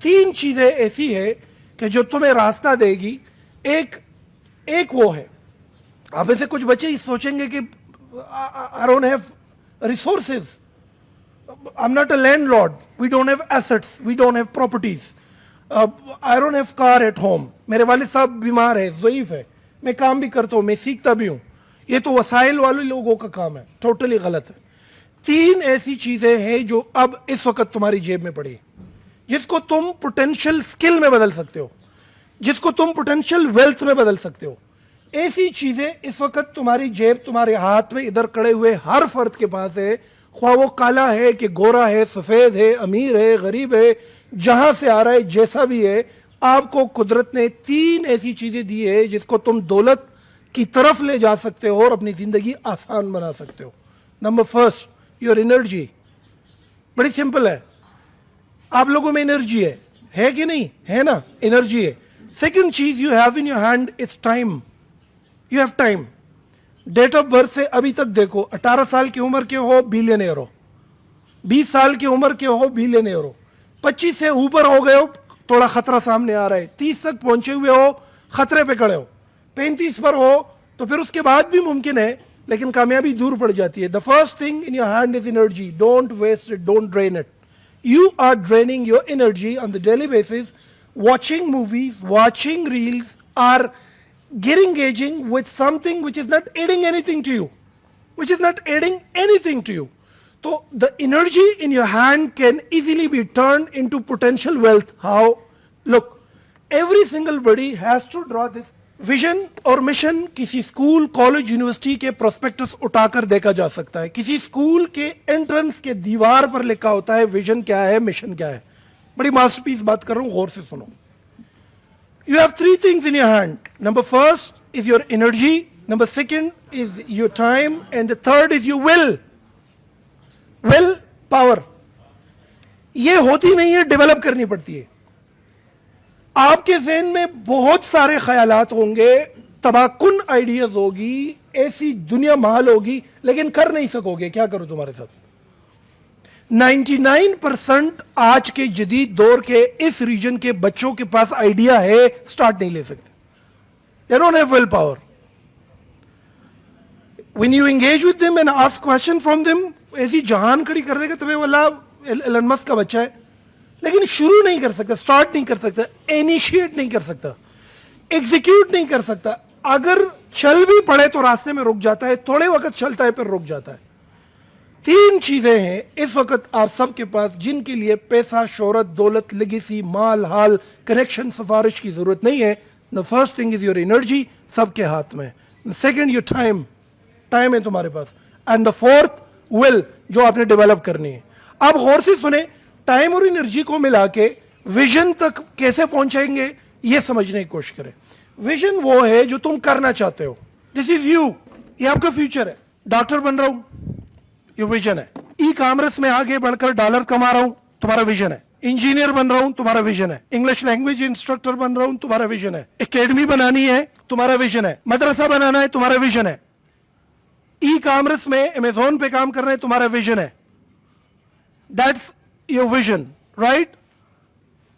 तीन चीजें ऐसी है कि जो तुम्हें रास्ता देगी। एक वो है, आप में से कुछ बच्चे सोचेंगे कि I don't have resources, I am not a landlord, we don't have assets, we don't have properties, I don't have car at home, मेरे वालिद साहब बीमार है, ज़ईफ है, मैं काम भी करता हूँ, मैं सीखता भी हूँ, ये तो वसाइल वाले लोगों का काम है। टोटली गलत है। तीन ऐसी चीजें हैं जो अब इस वक्त तुम्हारी जेब में पड़ी है, जिसको तुम पोटेंशियल स्किल में बदल सकते हो, जिसको तुम पोटेंशियल वेल्थ में बदल सकते हो। ऐसी चीजें इस वक्त तुम्हारी जेब, तुम्हारे हाथ में, इधर खड़े हुए हर फर्द के पास है, ख्वाह वो काला है कि गोरा है, सफेद है, अमीर है, गरीब है, जहां से आ रहा है, जैसा भी है, आपको कुदरत ने तीन ऐसी चीजें दी है जिसको तुम दौलत की तरफ ले जा सकते हो और अपनी जिंदगी आसान बना सकते हो। Number first, your energy. बड़ी सिंपल है, आप लोगों में एनर्जी है कि नहीं है ना? एनर्जी है। सेकंड चीज you have in your hand is time. You have time. Date of birth से अभी तक देखो, 18 साल की उम्र के हो बिलियनियर हो, 20 साल की उम्र के हो बिलियनियर हो, 25 से ऊपर हो गए हो थोड़ा खतरा सामने आ रहा है, 30 तक पहुंचे हुए हो खतरे पे खड़े हो, 35 पर हो तो फिर उसके बाद भी मुमकिन है, लेकिन कामयाबी दूर पड़ जाती है। The first thing in your hand is energy. Don't waste it, don't drain it. You are draining your energy on the daily basis, watching movies, watching reels, or engaging with something which is not adding anything to you, which is not adding anything to you. So the energy in your hand can easily be turned into potential wealth. How? Look, every single body has to draw this vision और mission. किसी school, college, university के prospectus उठाकर देखा जा सकता है। किसी school के एंट्रेंस के दीवार पर लिखा होता है विजन क्या है, मिशन क्या है। बड़ी मास्टरपीस बात कर रहा हूं, गौर से सुनो। You have three things in your hand. Number first is your energy, number second is your time, and the third is your will. Will power ये होती नहीं है, डेवलप करनी पड़ती है। आपके ज़हन में बहुत सारे ख्यालात होंगे, तबाकुन आइडियाज होगी, ऐसी दुनिया महल होगी, लेकिन कर नहीं सकोगे। क्या करो तुम्हारे साथ? 99% आज के जदीद दौर के इस रीजन के बच्चों के पास आइडिया है, स्टार्ट नहीं ले सकते। They don't have will power. When you engage with them and ask question from them, ऐसी जहान खड़ी कर देगा तुम्हें, वाला एलन मस्क का बच्चा है, लेकिन शुरू नहीं कर सकता, स्टार्ट नहीं कर सकता, इनिशिएट नहीं कर सकता, एग्जीक्यूट नहीं कर सकता। अगर चल भी पड़े तो रास्ते में रुक जाता है, थोड़े वक्त चलता है फिर रुक जाता है। तीन चीजें हैं इस वक्त आप सबके पास जिनके लिए पैसा, शोहरत, दौलत, लेगेसी, माल, हाल, कनेक्शन, सिफारिश की जरूरत नहीं है। The first thing is your energy, सबके हाथ में। सेकेंड योर टाइम, टाइम है तुम्हारे पास। एंड द फोर्थ विल, जो आपने डेवलप करनी है। अब गौर से सुने, टाइम और एनर्जी को मिला के विजन तक कैसे पहुंचाएंगे ये समझने की कोशिश करें। विजन वो है जो तुम करना चाहते हो। दिस इज यू, ये आपका फ्यूचर है। डॉक्टर बन रहा हूं, ये विजन है। ई कॉमर्स में आगे बढ़कर डॉलर कमा रहा हूं, तुम्हारा विजन है। इंजीनियर बन रहा हूं, तुम्हारा विजन है। इंग्लिश लैंग्वेज इंस्ट्रक्टर बन रहा हूं, तुम्हारा विजन है। एकेडमी बनानी है, तुम्हारा विजन है। मदरसा बनाना है, तुम्हारा विजन है। ई कॉमर्स में अमेजोन पे काम करना है, तुम्हारा विजन है। That's your vision, right?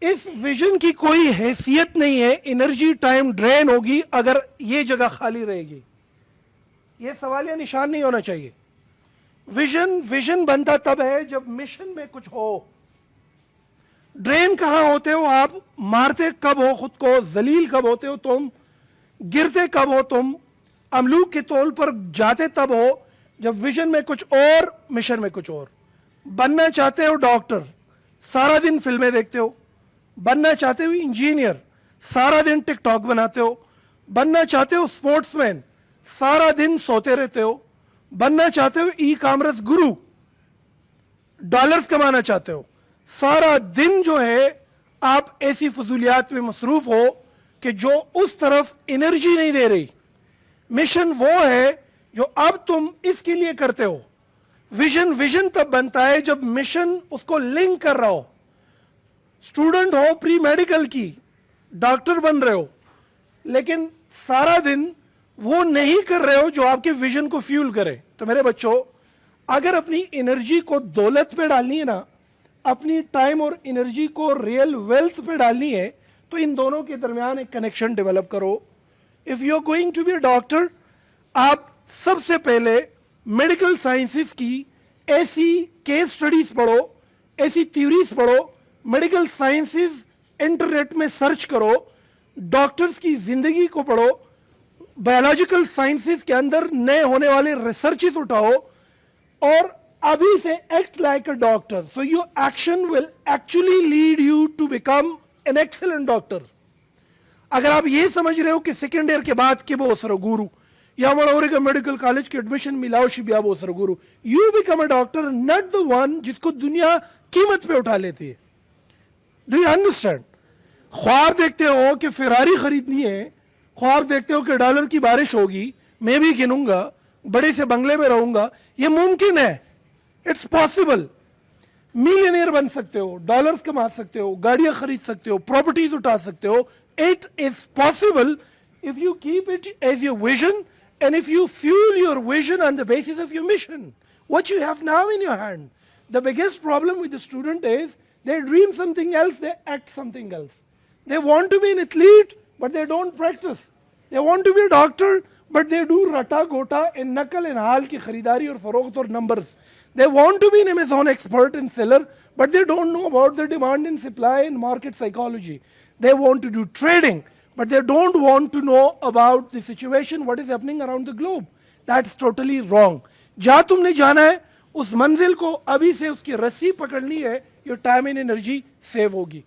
इस विजन की कोई हैसियत नहीं है, एनर्जी टाइम ड्रेन होगी अगर ये जगह खाली रहेगी। ये सवालिया निशान नहीं होना चाहिए। विजन बनता तब है जब मिशन में कुछ हो। ड्रेन कहां होते हो आप? मारते कब हो खुद को, जलील कब होते हो तुम, गिरते कब हो तुम, अमलूक के तौल पर जाते तब हो जब विजन में कुछ और, मिशन में कुछ और। बनना चाहते हो डॉक्टर, सारा दिन फिल्में देखते हो। बनना चाहते हो इंजीनियर, सारा दिन टिकटॉक बनाते हो। बनना चाहते हो स्पोर्ट्समैन, सारा दिन सोते रहते हो। बनना चाहते हो ई कॉमर्स गुरु, डॉलर्स कमाना चाहते हो, सारा दिन जो है आप ऐसी फजूलियात में मसरूफ हो कि जो उस तरफ एनर्जी नहीं दे रही। मिशन वो है जो अब तुम इसके लिए करते हो। विजन तब बनता है जब मिशन उसको लिंक कर रहा हो। स्टूडेंट हो प्री मेडिकल की, डॉक्टर बन रहे हो, लेकिन सारा दिन वो नहीं कर रहे हो जो आपके विजन को फ्यूल करे। तो मेरे बच्चों, अगर अपनी एनर्जी को दौलत पे डालनी है ना, अपनी टाइम और एनर्जी को रियल वेल्थ पे डालनी है तो इन दोनों के दरमियान एक कनेक्शन डेवलप करो. If you are going to be a doctor, आप सबसे पहले मेडिकल साइंसेस की ऐसी केस स्टडीज पढ़ो, ऐसी थ्योरीज पढ़ो, मेडिकल साइंसेस इंटरनेट में सर्च करो, डॉक्टर्स की जिंदगी को पढ़ो, बायोलॉजिकल साइंसेस के अंदर नए होने वाले रिसर्चेस उठाओ और अभी से act like a doctor. So your action will actually lead you to become an excellent doctor. अगर आप ये समझ रहे हो कि सेकेंड ईयर के बाद के वो सर गुरु या हमारा मेडिकल कॉलेज के एडमिशन मिलाओ शिबिया वो sir Guru, you become a doctor, not the one जिसको दुनिया कीमत पे उठा लेती है. Do you understand? ख्वाब देखते हो कि फेरारी खरीदनी है, ख्वाब देखते हो कि डॉलर की बारिश होगी, मैं भी गिनूंगा, बड़े से बंगले में रहूंगा, ये मुमकिन है, इट्स पॉसिबल. मिलियनियर बन सकते हो, डॉलर्स कमा सकते हो, गाड़ियां खरीद सकते हो, प्रॉपर्टीज उठा सकते हो. It is possible if you keep it as your vision and if you fuel your vision on the basis of your mission, what you have now in your hand. The biggest problem with the student is they dream something else, they act something else. They want to be an athlete but they don't practice. They want to be a doctor but they do rata gota in nakal and hal ki kharidari aur farokht aur numbers. They want to be an Amazon expert and seller but they don't know about the demand and supply and market psychology. They want to do trading but they don't want to know about the situation, what is happening around the globe. That's totally wrong. जहाँ तुमने जाना है उस मंजिल को अभी से उसकी रस्सी पकड़नी है, your time and energy save होगी.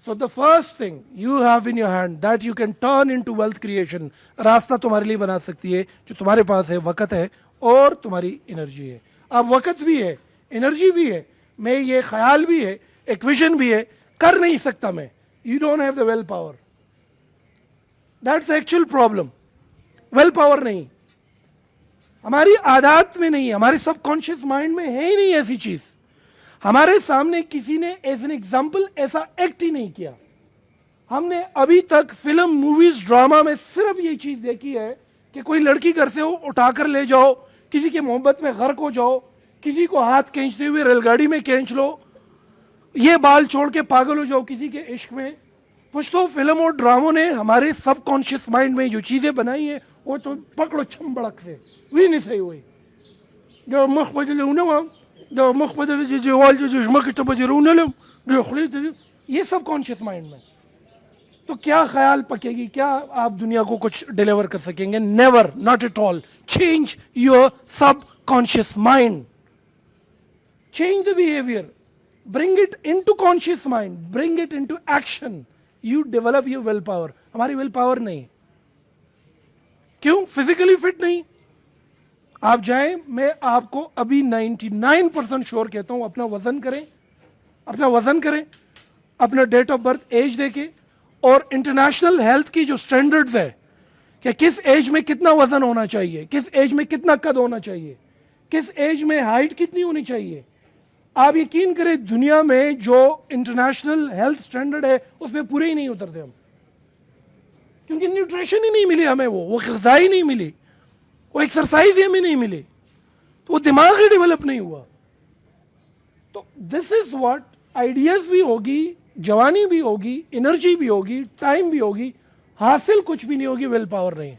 So the first thing you have in your hand that you can turn into wealth creation, रास्ता तुम्हारे लिए बना सकती है जो तुम्हारे पास है, वक्त है और तुम्हारी एनर्जी है. अब वक्त भी है, एनर्जी भी है, मैं ये ख्याल भी है, एक विजन भी है, कर नहीं सकता मैं. You don't have the willpower. That's the actual problem. Well power नहीं, हमारी आदत में नहीं है, हमारे सबकॉन्शियस माइंड में है ही नहीं ऐसी चीज. हमारे सामने किसी ने एज एन एग्जाम्पल ऐसा एक्ट ही नहीं किया. हमने अभी तक फिल्म, मूवीज, ड्रामा में सिर्फ ये चीज देखी है कि कोई लड़की घर से हो उठाकर ले जाओ, किसी के मोहब्बत में गर्क हो जाओ, किसी को हाथ खींचते हुए रेलगाड़ी में खींच लो, ये बाल छोड़ के पागल हो जाओ किसी के इश्क में. कुछ तो फिल्म और ड्रामों ने हमारे सबकॉन्शियस माइंड में जो चीजें बनाई है वो तो पकड़ो छम बड़क से वी नहीं सही हुई. जो मुख बदले जो मुख बदले जो वाल जो मुख तो बजे जो ये सबकॉन्शियस माइंड में. तो क्या ख्याल पकेगी, क्या आप दुनिया को कुछ डिलीवर कर सकेंगे? Never, not at all. Change your subconscious mind, change the behaviour, bring it into conscious mind, bring it into action. You develop your will power. हमारी will power नहीं. क्यों? फिजिकली फिट नहीं. आप जाएं, मैं आपको अभी 99% श्योर कहता हूं, अपना वजन करें, अपना वजन करें, अपना डेट ऑफ बर्थ एज देके और इंटरनेशनल हेल्थ की जो स्टैंडर्ड्स है कि किस एज में कितना वजन होना चाहिए, किस एज में कितना कद होना चाहिए, किस एज में हाइट कितनी होनी चाहिए. आप यकीन करें दुनिया में जो इंटरनेशनल हेल्थ स्टैंडर्ड है उसमें पूरे ही नहीं उतरते हम, क्योंकि न्यूट्रिशन ही नहीं मिली हमें, वो ग़िज़ा ही नहीं मिली, वो एक्सरसाइज ही हमें नहीं मिली, तो वो दिमाग ही डेवलप नहीं हुआ. तो दिस इज व्हाट, आइडियाज भी होगी, जवानी भी होगी, एनर्जी भी होगी, टाइम भी होगी, हासिल कुछ भी नहीं होगी, विल पावर नहीं.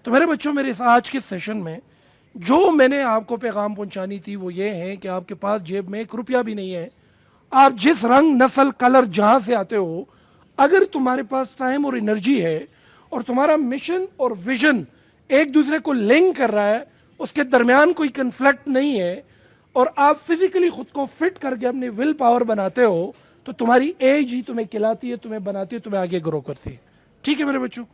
तो मेरे बच्चों, मेरे इस आज के सेशन में जो मैंने आपको पैगाम पहुंचानी थी वो ये है कि आपके पास जेब में 1 रुपया भी नहीं है. आप जिस रंग, नस्ल, कलर जहां से आते हो, अगर तुम्हारे पास टाइम और एनर्जी है और तुम्हारा मिशन और विजन एक दूसरे को लिंक कर रहा है, उसके दरमियान कोई कन्फ्लिक्ट नहीं है और आप फिजिकली खुद को फिट करके अपने विल पावर बनाते हो, तो तुम्हारी एज ही तुम्हें खिलाती है, तुम्हें बनाती है, तुम्हें आगे ग्रो करती है. ठीक है मेरे बच्चों,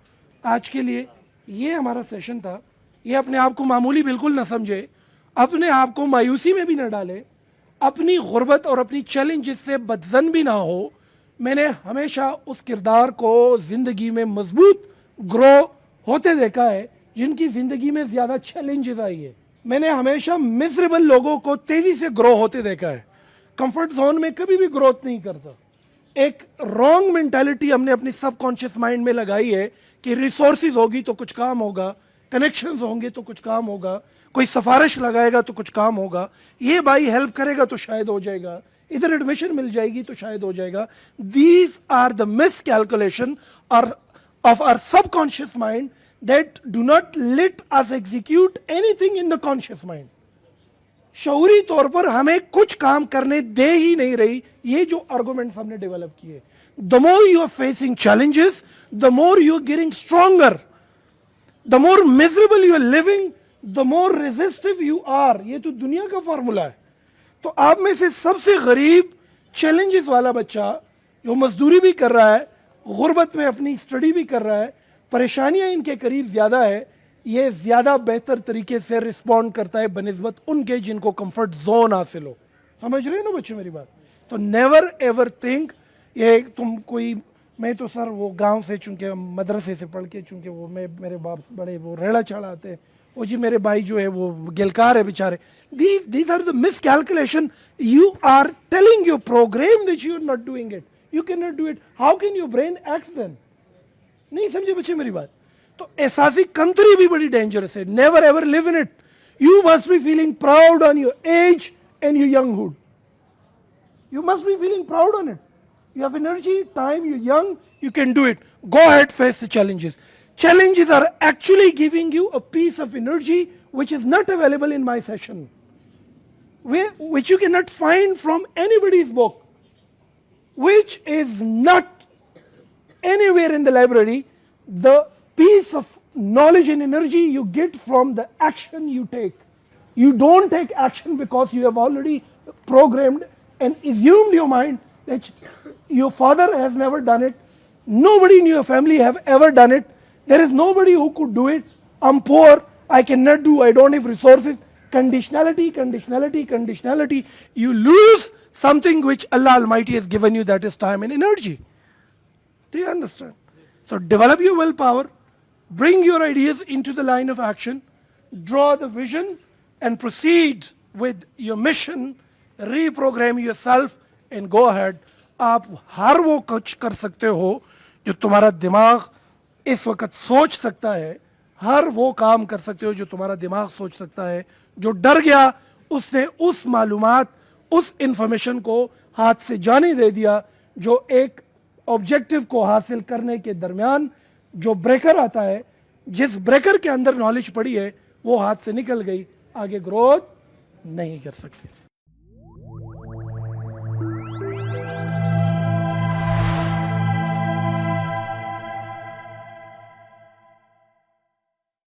आज के लिए ये हमारा सेशन था. ये अपने आप को मामूली बिल्कुल ना समझे, अपने आप को मायूसी में भी ना डाले, अपनी गुर्बत और अपनी चैलेंजेस से बदजन भी ना हो. मैंने हमेशा उस किरदार को जिंदगी में मजबूत ग्रो होते देखा है जिनकी जिंदगी में ज्यादा चैलेंजेस आई है. मैंने हमेशा मिजरेबल लोगों को तेजी से ग्रो होते देखा है. कंफर्ट जोन में कभी भी ग्रोथ नहीं करता. एक रॉन्ग मेंटालिटी हमने अपनी सबकॉन्शियस माइंड में लगाई है कि रिसोर्सेज होगी तो कुछ काम होगा. कनेक्शंस होंगे तो कुछ काम होगा, कोई सिफारिश लगाएगा तो कुछ काम होगा, ये भाई हेल्प करेगा तो शायद हो जाएगा, इधर एडमिशन मिल जाएगी तो शायद हो जाएगा. These are the miscalculation और of our subconscious mind that do not let us execute anything in the conscious mind. शऊरी तौर पर हमें कुछ काम करने दे ही नहीं रही ये जो आर्गुमेंट्स हमने डेवलप किए. The more you are facing challenges, the more you are getting stronger. The more miserable you are living, the more resistive you are. ये तो दुनिया का फॉर्मूला है. तो आप में से सबसे गरीब चैलेंजेस वाला बच्चा जो मजदूरी भी कर रहा है, गुर्बत में अपनी स्टडी भी कर रहा है, परेशानियां इनके करीब ज्यादा है, ये ज्यादा बेहतर तरीके से रिस्पॉन्ड करता है बनिस्बत उनके जिनको कंफर्ट जोन हासिल हो. समझ रहे हो ना बच्चे मेरी बात? तो नेवर एवर थिंक ये तुम कोई, मैं तो सर वो गांव से चूंकि मदरसे से पढ़ के चूंकि वो मेरे बाप बड़े वो रेड़ा चढ़ाते हैं, वो जी मेरे भाई जो है वो गिलकार है बेचारे. These are the miscalculation. You are telling your program that you are not doing it. You cannot do it. How can your brain act then? नहीं समझे बच्चे मेरी बात? तो एहसासी कंतरी भी बड़ी डेंजरस है. Never ever live in it. You must be feeling proud on your age and your younghood. You must be feeling proud on it. You have energy, time, you're young, you can do it. Go ahead, face the challenges. Challenges are actually giving you a piece of energy which is not available in my session, which you cannot find from anybody's book, which is not anywhere in the library. The piece of knowledge and energy you get from the action you take. You don't take action because you have already programmed and assumed your mind that your father has never done it, nobody in your family have ever done it, there is nobody who could do it, I'm poor, I cannot do, I don't have resources. Conditionality, conditionality, conditionality. You lose something which Allah Almighty has given you, that is time and energy. Do you understand? So develop your willpower, bring your ideas into the line of action, draw the vision and proceed with your mission, reprogram yourself and go ahead. आप हर वो कुछ कर सकते हो जो तुम्हारा दिमाग इस वक्त सोच सकता है, हर वो काम कर सकते हो जो तुम्हारा दिमाग सोच सकता है. जो डर गया उसने उस मालूमात, उस इंफॉर्मेशन को हाथ से जाने दे दिया. जो एक ऑब्जेक्टिव को हासिल करने के दरमियान जो ब्रेकर आता है, जिस ब्रेकर के अंदर नॉलेज पड़ी है वो हाथ से निकल गई, आगे ग्रोथ नहीं कर सकते.